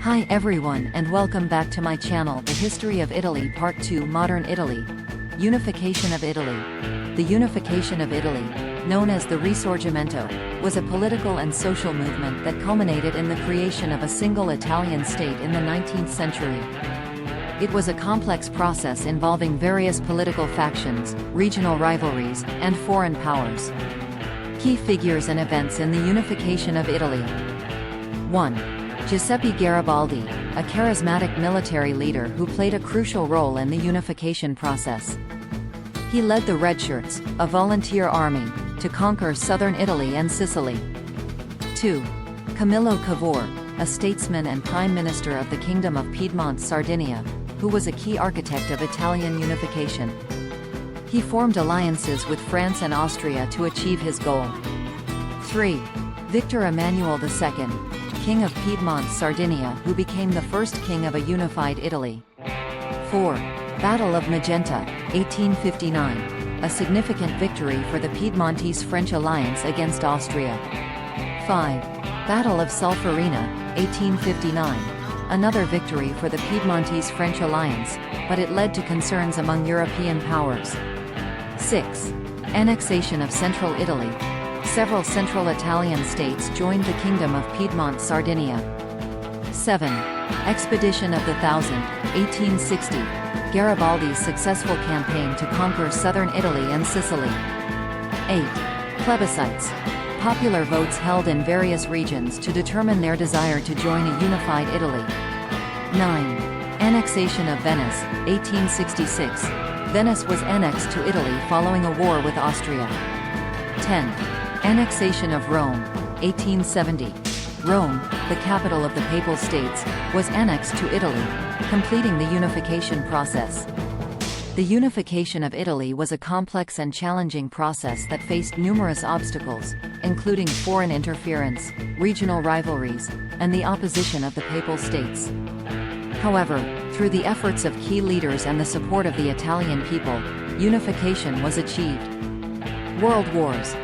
Hi everyone and welcome back to my channel The History of Italy Part 2 Modern Italy. Unification of Italy. The unification of Italy, known as the Risorgimento, was a political and social movement that culminated in the creation of a single Italian state in the 19th century. It was a complex process involving various political factions, regional rivalries, and foreign powers. Key figures and events in the unification of Italy. 1. Giuseppe Garibaldi, a charismatic military leader who played a crucial role in the unification process. He led the Redshirts, a volunteer army, to conquer southern Italy and Sicily. 2. Camillo Cavour, a statesman and prime minister of the Kingdom of Piedmont, Sardinia, who was a key architect of Italian unification. He formed alliances with France and Austria to achieve his goal. 3. Victor Emmanuel II, King of Piedmont, Sardinia, who became the first king of a unified Italy. 4. Battle of Magenta, 1859, a significant victory for the Piedmontese French alliance against Austria. 5. Battle of Solferino, 1859, another victory for the Piedmontese French alliance, but it led to concerns among European powers. 6. Annexation of central Italy. Several central Italian states joined the Kingdom of Piedmont, Sardinia. 7. Expedition of the Thousand, 1860, Garibaldi's successful campaign to conquer southern Italy and Sicily. 8. Plebiscites. Popular votes held in various regions to determine their desire to join a unified Italy. 9. Annexation of Venice, 1866. Venice was annexed to Italy following a war with Austria. 10. Annexation of Rome, 1870. Rome, the capital of the Papal States, was annexed to Italy, completing the unification process. The unification of Italy was a complex and challenging process that faced numerous obstacles, including foreign interference, regional rivalries, and the opposition of the Papal States. However, through the efforts of key leaders and the support of the Italian people, unification was achieved. World Wars.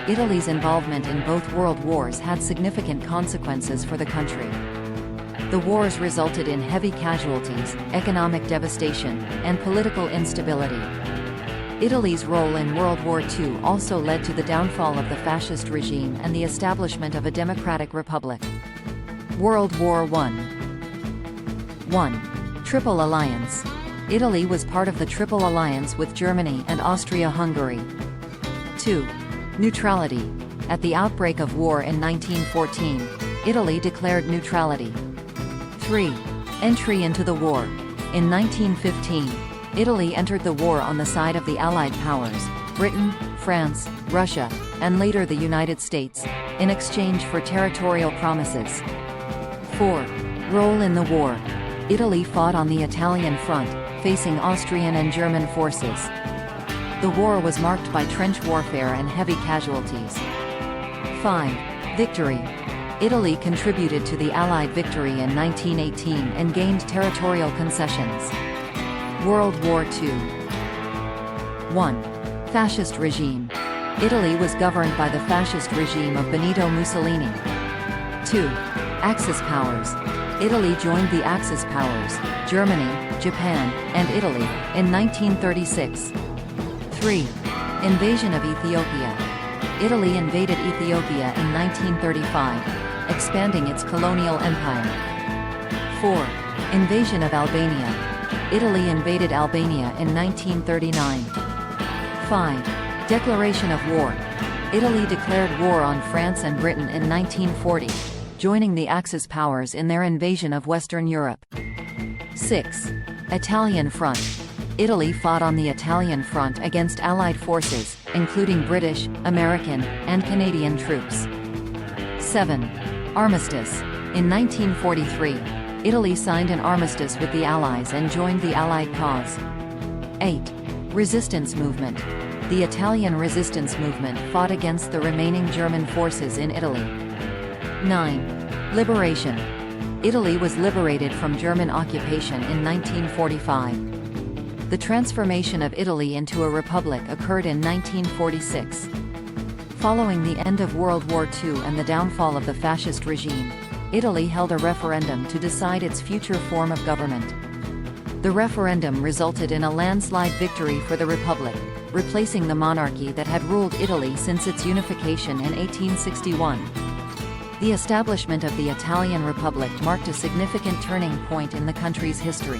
Italy's involvement in both world wars had significant consequences for the country. The wars resulted in heavy casualties, economic devastation, and political instability. Italy's role in World War II also led to the downfall of the fascist regime and the establishment of a democratic republic. World War I. 1. Triple Alliance. Italy was part of the Triple Alliance with Germany and Austria-Hungary. 2. Neutrality. At the outbreak of war in 1914, Italy declared neutrality. 3. Entry into the war. In 1915, Italy entered the war on the side of the Allied powers, Britain, France, Russia, and later the United States, in exchange for territorial promises. 4. Role in the war. Italy fought on the Italian front, facing Austrian and German forces. The war was marked by trench warfare and heavy casualties. 5. Victory. Italy contributed to the Allied victory in 1918 and gained territorial concessions. World War II. 1. Fascist regime. Italy was governed by the fascist regime of Benito Mussolini. 2. Axis powers. Italy joined the Axis powers, Germany, Japan, and Italy, in 1936. 3. Invasion of Ethiopia. Italy invaded Ethiopia in 1935, expanding its colonial empire. 4. Invasion of Albania. Italy invaded Albania in 1939. 5. Declaration of war. Italy declared war on France and Britain in 1940, joining the Axis powers in their invasion of Western Europe. 6. Italian front. Italy fought on the Italian front against Allied forces, including British, American, and Canadian troops. 7. Armistice. In 1943, Italy signed an armistice with the Allies and joined the Allied cause. 8. Resistance movement. The Italian resistance movement fought against the remaining German forces in Italy. 9. Liberation. Italy was liberated from German occupation in 1945. The transformation of Italy into a republic occurred in 1946. Following the end of World War II and the downfall of the fascist regime, Italy held a referendum to decide its future form of government. The referendum resulted in a landslide victory for the Republic, replacing the monarchy that had ruled Italy since its unification in 1861. The establishment of the Italian Republic marked a significant turning point in the country's history.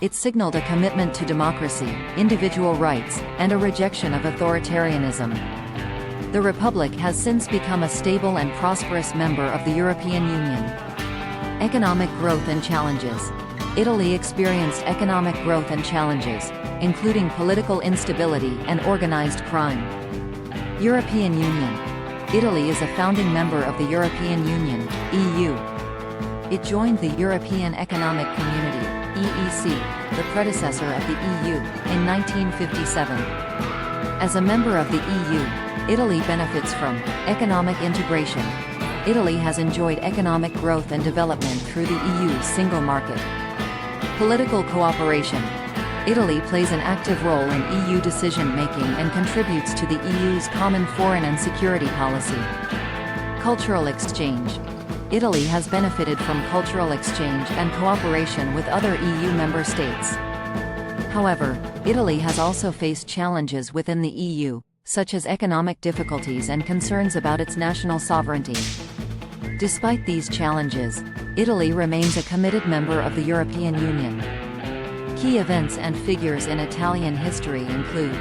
It signaled a commitment to democracy, individual rights, and a rejection of authoritarianism. The Republic has since become a stable and prosperous member of the European Union. Economic growth and challenges. Italy experienced economic growth and challenges, including political instability and organized crime. European Union. Italy is a founding member of the European Union, EU. It joined the European Economic Community, EEC, the predecessor of the EU, in 1957. As a member of the EU, Italy benefits from economic integration. Italy has enjoyed economic growth and development through the EU's single market. Political cooperation. Italy plays an active role in EU decision-making and contributes to the EU's common foreign and security policy. Cultural exchange. Italy has benefited from cultural exchange and cooperation with other EU member states. However, Italy has also faced challenges within the EU, such as economic difficulties and concerns about its national sovereignty. Despite these challenges, Italy remains a committed member of the European Union. Key events and figures in Italian history include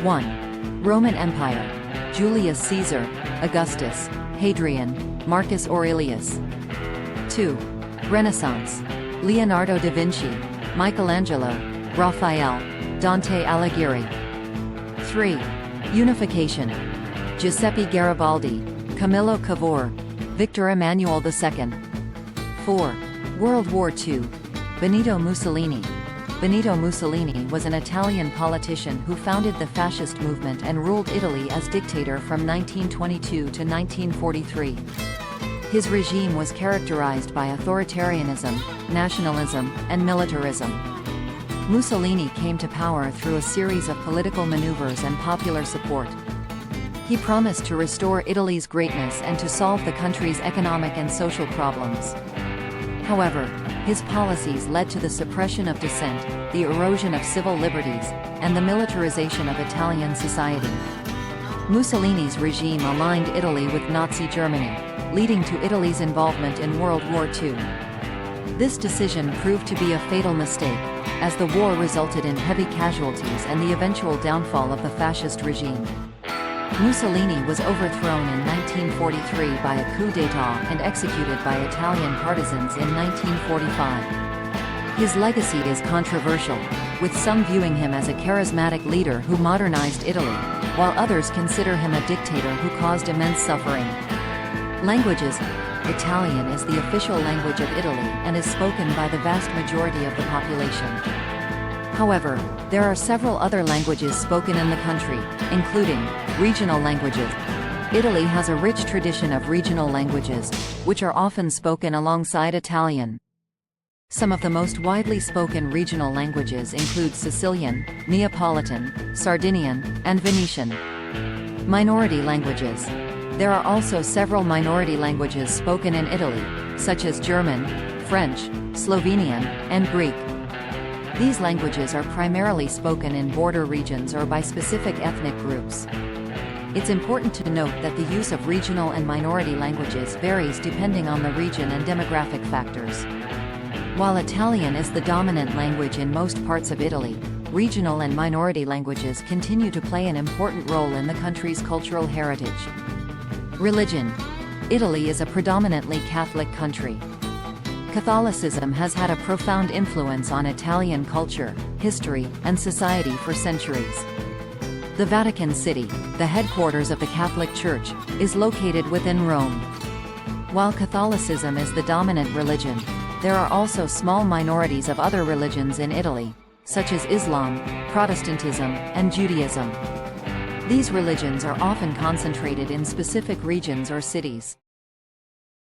1. Roman Empire. Julius Caesar, Augustus, Hadrian, Marcus Aurelius. 2. Renaissance. Leonardo da Vinci, Michelangelo, Raphael, Dante Alighieri. 3. Unification. Giuseppe Garibaldi, Camillo Cavour, Victor Emmanuel II. 4. World War II. Benito Mussolini. Benito Mussolini was an Italian politician who founded the fascist movement and ruled Italy as dictator from 1922 to 1943. His regime was characterized by authoritarianism, nationalism, and militarism. Mussolini came to power through a series of political maneuvers and popular support. He promised to restore Italy's greatness and to solve the country's economic and social problems. However, his policies led to the suppression of dissent, the erosion of civil liberties, and the militarization of Italian society. Mussolini's regime aligned Italy with Nazi Germany, leading to Italy's involvement in World War II. This decision proved to be a fatal mistake, as the war resulted in heavy casualties and the eventual downfall of the fascist regime. Mussolini was overthrown in 1943 by a coup d'état and executed by Italian partisans in 1945. His legacy is controversial, with some viewing him as a charismatic leader who modernized Italy, while others consider him a dictator who caused immense suffering. Languages. Italian is the official language of Italy and is spoken by the vast majority of the population. However, there are several other languages spoken in the country, including regional languages. Italy has a rich tradition of regional languages, which are often spoken alongside Italian. Some of the most widely spoken regional languages include Sicilian, Neapolitan, Sardinian, and Venetian. Minority languages. There are also several minority languages spoken in Italy, such as German, French, Slovenian, and Greek. These languages are primarily spoken in border regions or by specific ethnic groups. It's important to note that the use of regional and minority languages varies depending on the region and demographic factors. While Italian is the dominant language in most parts of Italy, regional and minority languages continue to play an important role in the country's cultural heritage. Religion. Italy is a predominantly Catholic country. Catholicism has had a profound influence on Italian culture, history, and society for centuries. The Vatican City, the headquarters of the Catholic Church, is located within Rome. While Catholicism is the dominant religion, there are also small minorities of other religions in Italy, such as Islam, Protestantism, and Judaism. These religions are often concentrated in specific regions or cities.